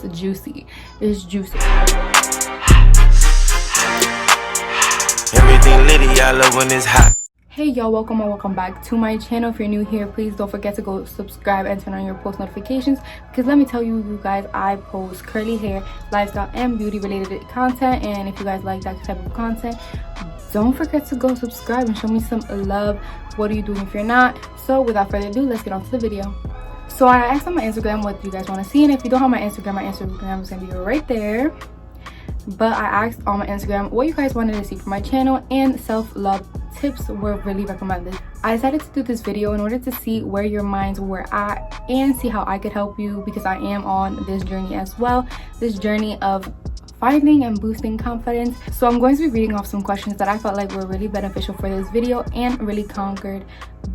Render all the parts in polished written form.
it's juicy. It's juicy. Everything litty, I love when it's hot. Hey y'all, welcome or welcome back to my channel. If you're new here, please don't forget to go subscribe and turn on your post notifications, because let me tell you guys, I post curly hair, lifestyle, and beauty related content. And if you guys like that type of content, don't forget to go subscribe and show me some love. What are you doing if you're not? So without further ado, let's get on to the video. So I asked on my Instagram what you guys want to see, and if you don't have my Instagram is gonna be right there. But I asked on my Instagram what you guys wanted to see from my channel, and self-love tips were really recommended. I decided to do this video in order to see where your minds were at and see how I could help you, because I am on this journey as well, this journey of finding and boosting confidence. So I'm going to be reading off some questions that I felt like were really beneficial for this video and really conquered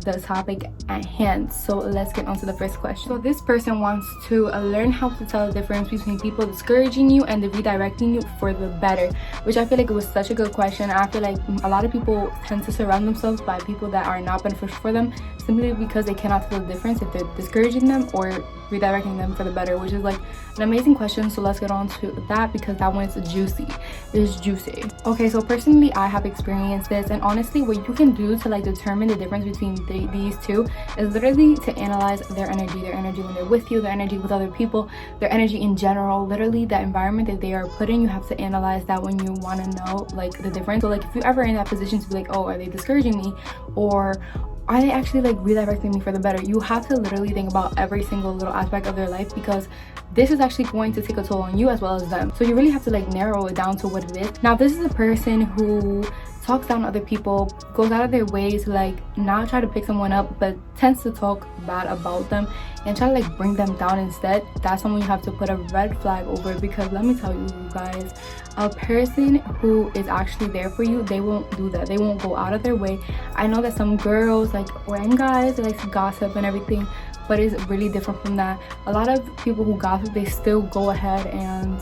the topic at hand. So let's get on to the first question. So this person wants to learn how to tell the difference between people discouraging you and redirecting you for the better, which I feel like it was such a good question. I feel like a lot of people tend to surround themselves by people that are not beneficial for them, simply because they cannot tell the difference if they're discouraging them or redirecting them for the better, which is like an amazing question. So let's get on to that, because that one is juicy. It's juicy. Okay, so personally I have experienced this, and honestly what you can do to like determine the difference between these two is literally to analyze their energy when they're with you, their energy with other people, their energy in general, literally the environment that they are put in. You have to analyze that when you want to know like the difference. So like if you're ever in that position to be like, oh, are they discouraging me, or are they actually like redirecting me for the better? You have to literally think about every single little aspect of their life, because this is actually going to take a toll on you as well as them. So you really have to like narrow it down to what it is. Now this is a person who talks down other people, goes out of their way to like not try to pick someone up, but tends to talk bad about them and try to like bring them down instead. That's someone you have to put a red flag over, because let me tell you guys, a person who is actually there for you, they won't do that. They won't go out of their way. I know that some girls like, or and guys, they like to gossip and everything, but it's really different from that. A lot of people who gossip, they still go ahead and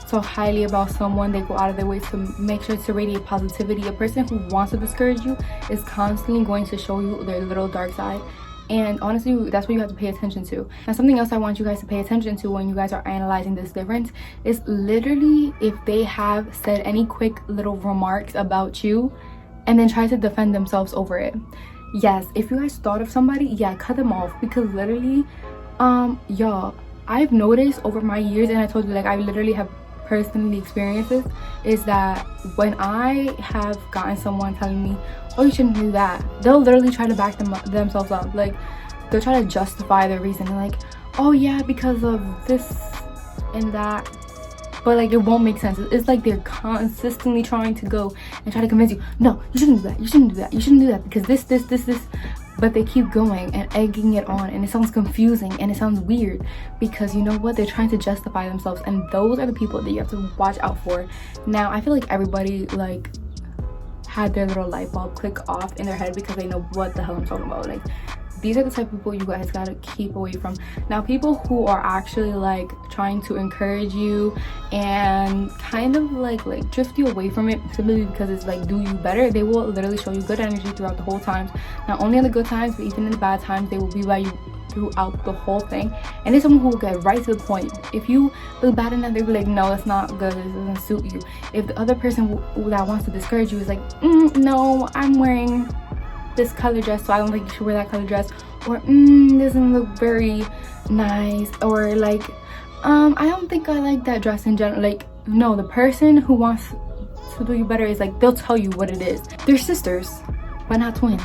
talk highly about someone. They go out of their way to make sure to radiate positivity. A person who wants to discourage you is constantly going to show you their little dark side, and honestly that's what you have to pay attention to. Now something else I want you guys to pay attention to when you guys are analyzing this difference is literally if they have said any quick little remarks about you and then try to defend themselves over it. Yes, if you guys thought of somebody, yeah, cut them off, because literally y'all, I've noticed over my years, and I told you like I literally have personally experiences, is that when I have gotten someone telling me, oh, you shouldn't do that, they'll literally try to back themselves up. Like they'll try to justify their reason. They're like, oh yeah, because of this and that, but like it won't make sense. It's like they're consistently trying to go and try to convince you, no, you shouldn't do that, you shouldn't do that, you shouldn't do that, because this, but they keep going and egging it on, and it sounds confusing and it sounds weird, because you know what, they're trying to justify themselves, and those are the people that you have to watch out for. Now I feel like everybody like had their little light bulb click off in their head, because they know what the hell I'm talking about. Like these are the type of people you guys gotta keep away from. Now people who are actually like trying to encourage you and kind of like drift you away from it simply because it's like do you better, they will literally show you good energy throughout the whole time. Not only in the good times, but even in the bad times, they will be by you throughout the whole thing. And it's someone who will get right to the point. If you look bad enough, they'll be like, no, that's not good, this doesn't suit you. If the other person that wants to discourage you is like, no, I'm wearing this color dress, so I don't think you should wear that color dress, or this doesn't look very nice, or like I don't think I like that dress in general. Like no, the person who wants to do you better is like, they'll tell you what it is. They're sisters but not twins.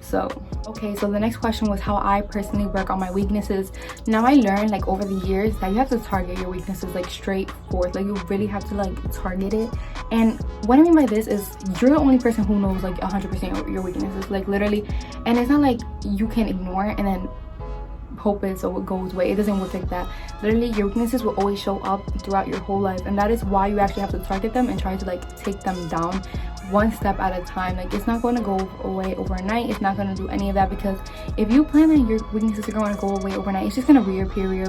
So okay, so the next question was how I personally work on my weaknesses. Now I learned like over the years that you have to target your weaknesses like straight forth. Like you really have to like target it. And what I mean by this is you're the only person who knows like 100% of your weaknesses, like literally. And it's not like you can ignore it and then hope it so it goes away. It doesn't work like that. Literally your weaknesses will always show up throughout your whole life, and that is why you actually have to target them and try to like take them down one step at a time. Like it's not going to go away overnight. It's not going to do any of that, because if you plan that your weaknesses are going to go away overnight, it's just going to reappear,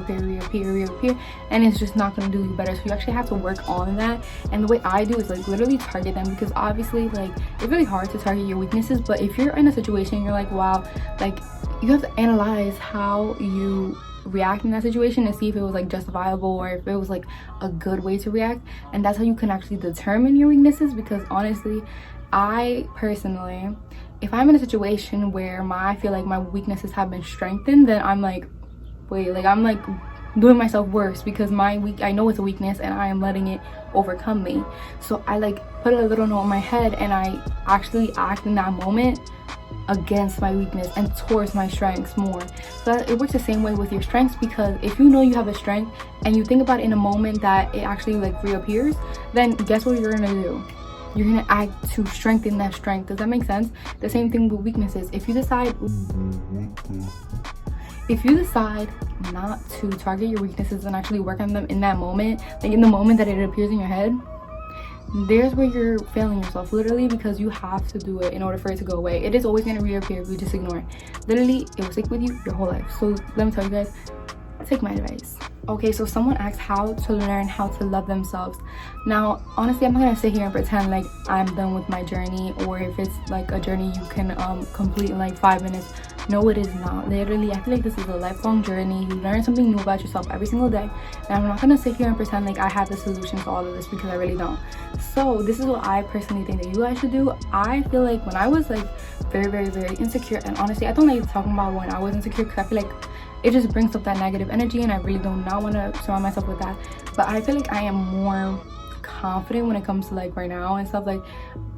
and it's just not going to do you better. So you actually have to work on that. And the way I do is like literally target them, because obviously like it's really hard to target your weaknesses, but if you're in a situation you're like, wow, like you have to analyze how you react in that situation and see if it was like justifiable or if it was like a good way to react. And that's how you can actually determine your weaknesses, because honestly, I personally, if I'm in a situation where I feel like my weaknesses have been strengthened, then I'm like, wait, like I'm like doing myself worse, because I know it's a weakness and I am letting it overcome me. So I like put a little note in my head and I actually act in that moment against my weakness and towards my strengths more. So it works the same way with your strengths, because if you know you have a strength and you think about it in a moment that it actually like reappears, then guess what you're gonna do? You're gonna act to strengthen that strength. Does that make sense? The same thing with weaknesses. If you decide not to target your weaknesses and actually work on them in that moment, like in the moment that it appears in your head, there's where you're failing yourself, literally, because you have to do it in order for it to go away. It is always going to reappear if you just ignore it. Literally, it will stick with you your whole life. So let me tell you guys, take my advice. Okay, so someone asked how to learn how to love themselves. Now, honestly, I'm not gonna sit here and pretend like I'm done with my journey, or if it's like a journey you can complete in like 5 minutes. No, it is not. Literally, I feel like this is a lifelong journey. You learn something new about yourself every single day, and I'm not gonna sit here and pretend like I have the solution to all of this, because I really don't. So this is what I personally think that you guys should do. I feel like when I was like very, very, very insecure, and honestly, I don't like talking about when I was insecure, because I feel like it just brings up that negative energy, and I really do not want to surround myself with that. But I feel like I am more confident when it comes to like right now and stuff. Like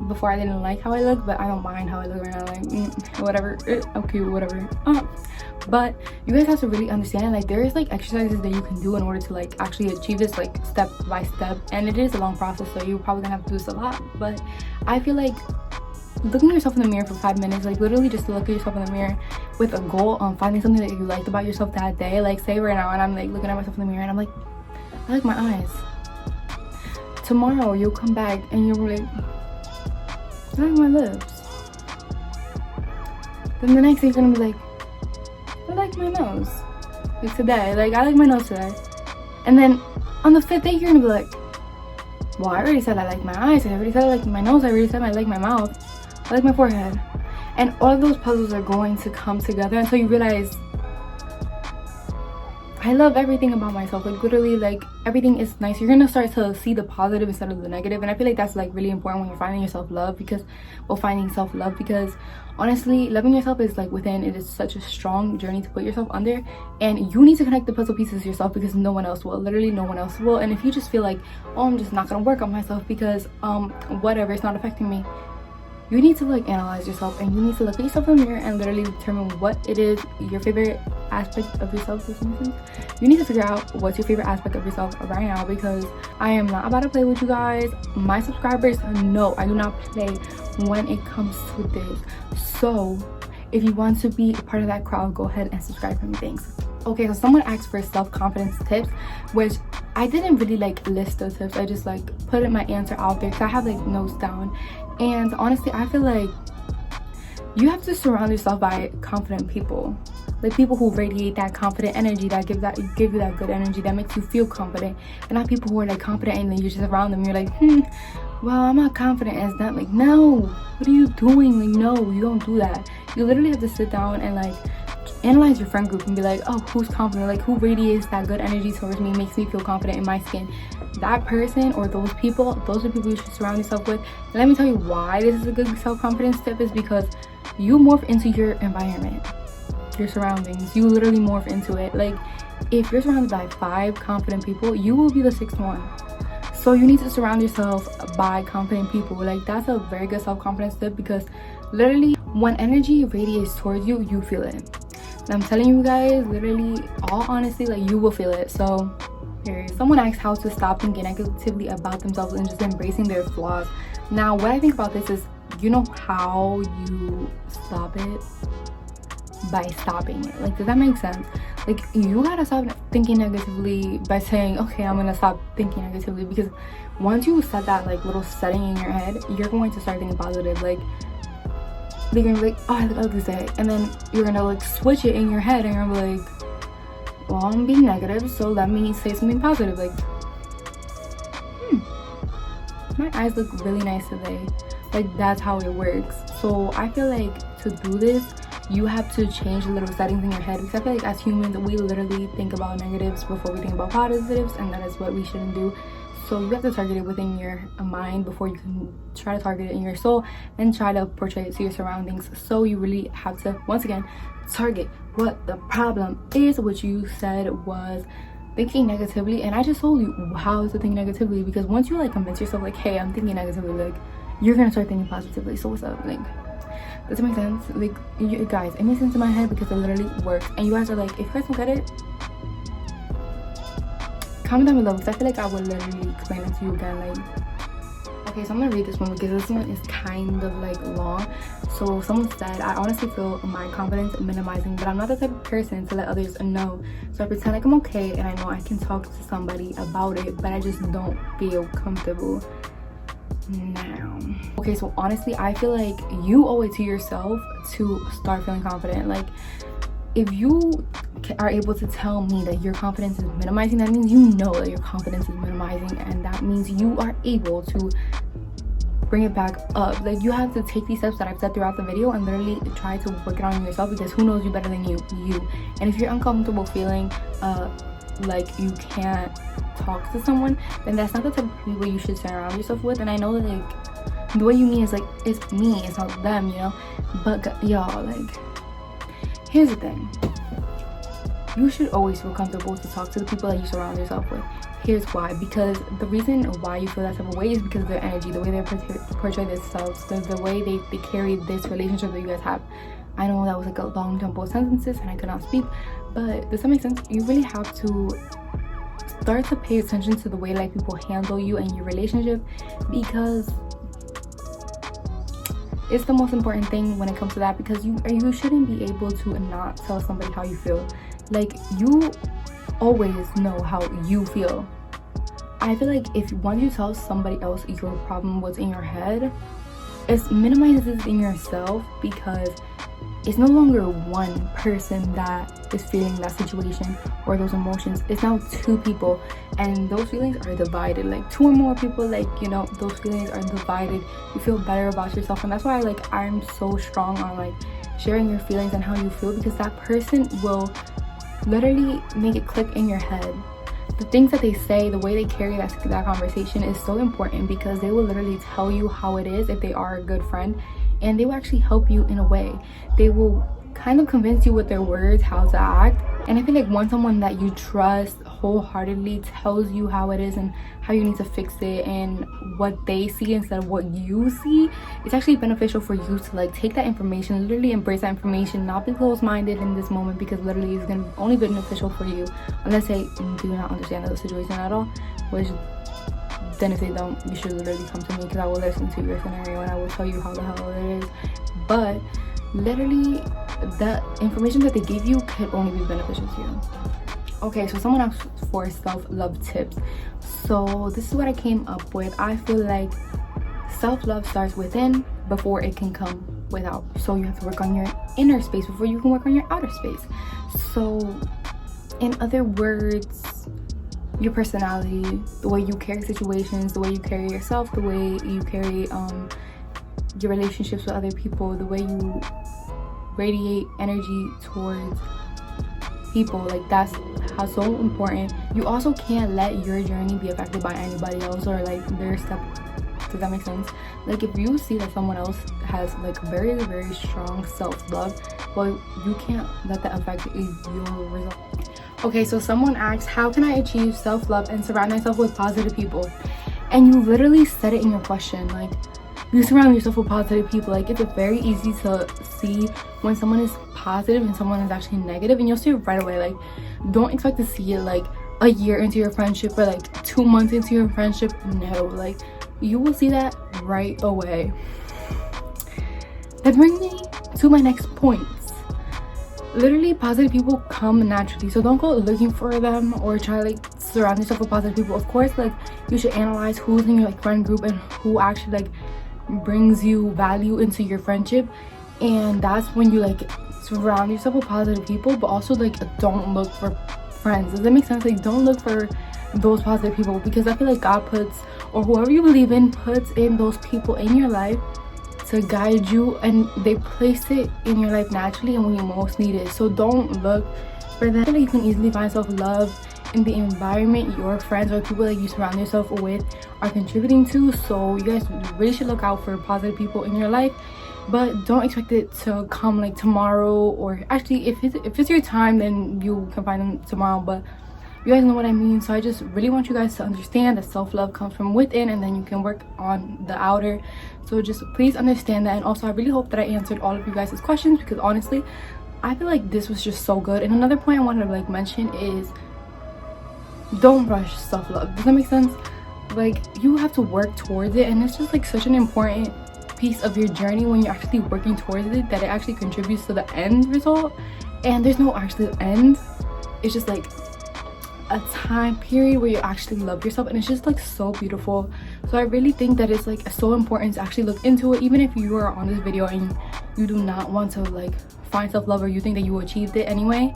before, I didn't like how I look, but I don't mind how I look right now. Like whatever, I'm cute, whatever. But you guys have to really understand, like there is like exercises that you can do in order to like actually achieve this, like step by step, and it is a long process, so you're probably gonna have to do this a lot. But I feel like looking at yourself in the mirror for 5 minutes, like literally just to look at yourself in the mirror with a goal on finding something that you liked about yourself that day. Like say right now, and I'm like looking at myself in the mirror and I'm like, I like my eyes. Tomorrow you'll come back and you're like, I like my lips. Then the next day you're gonna be like, I like my nose. Like today, like I like my nose today. And then on the 5th day you're gonna be like, well, I already said I like my eyes, I already said I like my nose, I already said I like my mouth, I like my forehead. And all of those puzzles are going to come together until you realize I love everything about myself. Like literally, like everything is nice. You're gonna start to see the positive instead of the negative, and I feel like that's like really important when you're finding your self-love, because finding self-love, because honestly, loving yourself is like within. It is such a strong journey to put yourself under, and you need to connect the puzzle pieces yourself, because no one else will. Literally no one else will. And if you just feel like, oh, I'm just not gonna work on myself because whatever, it's not affecting me, you need to like analyze yourself, and you need to look at yourself in the mirror and literally determine what it is your favorite aspect of yourself is. You need to figure out what's your favorite aspect of yourself right now, because I am not about to play with you guys. My subscribers know I do not play when it comes to this. So if you want to be a part of that crowd, go ahead and subscribe for me. Thanks. Okay, so someone asked for self-confidence tips, which I didn't really like list the tips. I just like put my answer out there because I have like notes down. And honestly, I feel like you have to surround yourself by confident people, like people who radiate that confident energy, that give you that good energy that makes you feel confident, and not people who are like confident and then you're just around them, you're like, well, I'm not confident as that. Like, no, what are you doing? Like, no, you don't do that. You literally have to sit down and like analyze your friend group and be like, oh, who's confident, like who radiates that good energy towards me, makes me feel confident in my skin. That person or those people, those are people you should surround yourself with. And let me tell you why this is a good self-confidence tip, is because you morph into your environment, your surroundings. You literally morph into it. Like if you're surrounded by 5 confident people, you will be the 6th one. So you need to surround yourself by confident people. Like that's a very good self-confidence tip, because literally when energy radiates towards you, you feel it. And I'm telling you guys, literally, all honesty, like you will feel it. So someone asked how to stop thinking negatively about themselves and just embracing their flaws. Now what I think about this is, you know how you stop it? By stopping it. Like, does that make sense? Like you gotta stop thinking negatively by saying, okay, I'm gonna stop thinking negatively, because once you set that like little setting in your head, you're going to start thinking positive. Like you're gonna be like, oh, I look ugly today, and then you're gonna like switch it in your head and you're gonna be like, well, I'm being negative, so let me say something positive. Like, my eyes look really nice today. Like that's how it works. So I feel like to do this, you have to change the little settings in your head, because I feel like as humans we literally think about negatives before we think about positives, and that is what we shouldn't do. So you have to target it within your mind before you can try to target it in your soul and try to portray it to your surroundings. So you really have to, once again, target what the problem is, which you said was thinking negatively. And I just told you how to think negatively, because once you like convince yourself like, hey, I'm thinking negatively, like you're gonna start thinking positively. So what's up? Like, does it make sense? Like, you guys, it makes sense in my head because it literally works. And you guys are like, if you guys don't get it, comment down below, because I feel like I would literally explain it to you again. Like, okay, so I'm gonna read this one because this one is kind of like long. So someone said, I honestly feel my confidence minimizing, but I'm not the type of person to let others know, so I pretend like I'm okay and I know I can talk to somebody about it, but I just don't feel comfortable now. Okay, so honestly I feel like you owe it to yourself to start feeling confident. Like, if you are able to tell me that your confidence is minimizing, that means you know that your confidence is minimizing, and that means you are able to bring it back up. Like, you have to take these steps that I've said throughout the video and literally try to work it on yourself, because who knows you better than you. And if you're uncomfortable feeling like you can't talk to someone, then that's not the type of people you should surround yourself with. And I know that like the way you mean is like, it's me, it's not them, you know. But y'all, like, here's the thing, you should always feel comfortable to talk to the people that you surround yourself with. Here's why. Because the reason why you feel that type of way is because of their energy, the way they portray themselves, the way they carry this relationship that you guys have. I know that was like a long jumble of sentences and I could not speak, but does that make sense? You really have to start to pay attention to the way like people handle you and your relationship, because it's the most important thing when it comes to that. Because you shouldn't be able to not tell somebody how you feel. Like, you always know how you feel. I feel like if once you tell somebody else your problem, what's in your head, it minimizes in yourself, because it's no longer one person that is feeling that situation or those emotions. It's now two people, and those feelings are divided. Like, two or more people, like, you know, those feelings are divided. You feel better about yourself, and that's why like I'm so strong on like sharing your feelings and how you feel, because that person will literally make it click in your head. The things that they say, the way they carry that conversation is so important, because they will literally tell you how it is if they are a good friend, and they will actually help you in a way. They will kind of convince you with their words how to act. And I feel like once someone that you trust wholeheartedly tells you how it is and how you need to fix it and what they see instead of what you see, it's actually beneficial for you to like take that information, literally embrace that information, not be closed-minded in this moment, because literally it's going to only be beneficial for you unless they do not understand the situation at all, which then if they don't, you should literally come to me, because I will listen to your scenario and I will tell you how the hell it is. But literally the information that they give you could only be beneficial to you. Okay, so someone asked for self-love tips. So this is what I came up with. I feel like self-love starts within before it can come without. So you have to work on your inner space before you can work on your outer space. So in other words, your personality, the way you carry situations, the way you carry yourself, the way you carry your relationships with other people, the way you radiate energy towards people, like that's how so important. You also can't let your journey be affected by anybody else or like their step. Does that make sense? Like, if you see that someone else has like very, very strong self-love, well, you can't let that affect your result. Okay, so someone asked, how can I achieve self-love and surround myself with positive people? And you literally said it in your question. Like, you surround yourself with positive people. Like, it's very easy to see when someone is positive and someone is actually negative, and you'll see it right away. Like, don't expect to see it like a year into your friendship or like 2 months into your friendship. No, like, you will see that right away. That brings me to my next point. Literally, positive people come naturally, so don't go looking for them or try like surround yourself with positive people. Of course, like, you should analyze who's in your like friend group and who actually like brings you value into your friendship, and that's when you like surround yourself with positive people. But also, like, don't look for friends. Does that make sense? Like, don't look for those positive people, because I feel like God puts, or whoever you believe in puts in those people in your life to guide you, and they place it in your life naturally and when you most need it. So don't look for that. You can easily find self-love in the environment your friends or people that you surround yourself with are contributing to. So you guys really should look out for positive people in your life, but don't expect it to come like tomorrow, or actually if it's your time, then you can find them tomorrow, but you guys know what I mean. So I just really want you guys to understand that self-love comes from within, and then you can work on the outer. So just please understand that. And also I really hope that I answered all of you guys' questions, because honestly I feel like this was just so good. And another point I wanted to like mention is don't rush self-love. Does that make sense? Like, you have to work towards it, and it's just like such an important piece of your journey when you're actually working towards it, that it actually contributes to the end result. And there's no actual end, it's just like a time period where you actually love yourself, and it's just like so beautiful. So I really think that it's like so important to actually look into it, even if you are on this video and you do not want to like find self-love, or you think that you achieved it anyway.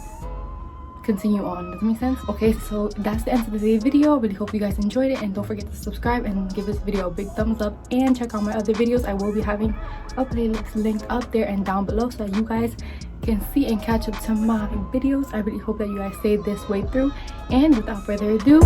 Continue on. Does that make sense? Okay, so that's the end of today's video. Really hope you guys enjoyed it, and don't forget to subscribe and give this video a big thumbs up, and check out my other videos. I will be having a playlist linked up there and down below so that you guys can see and catch up to my videos. I really hope that you guys stayed this way through, and without further ado,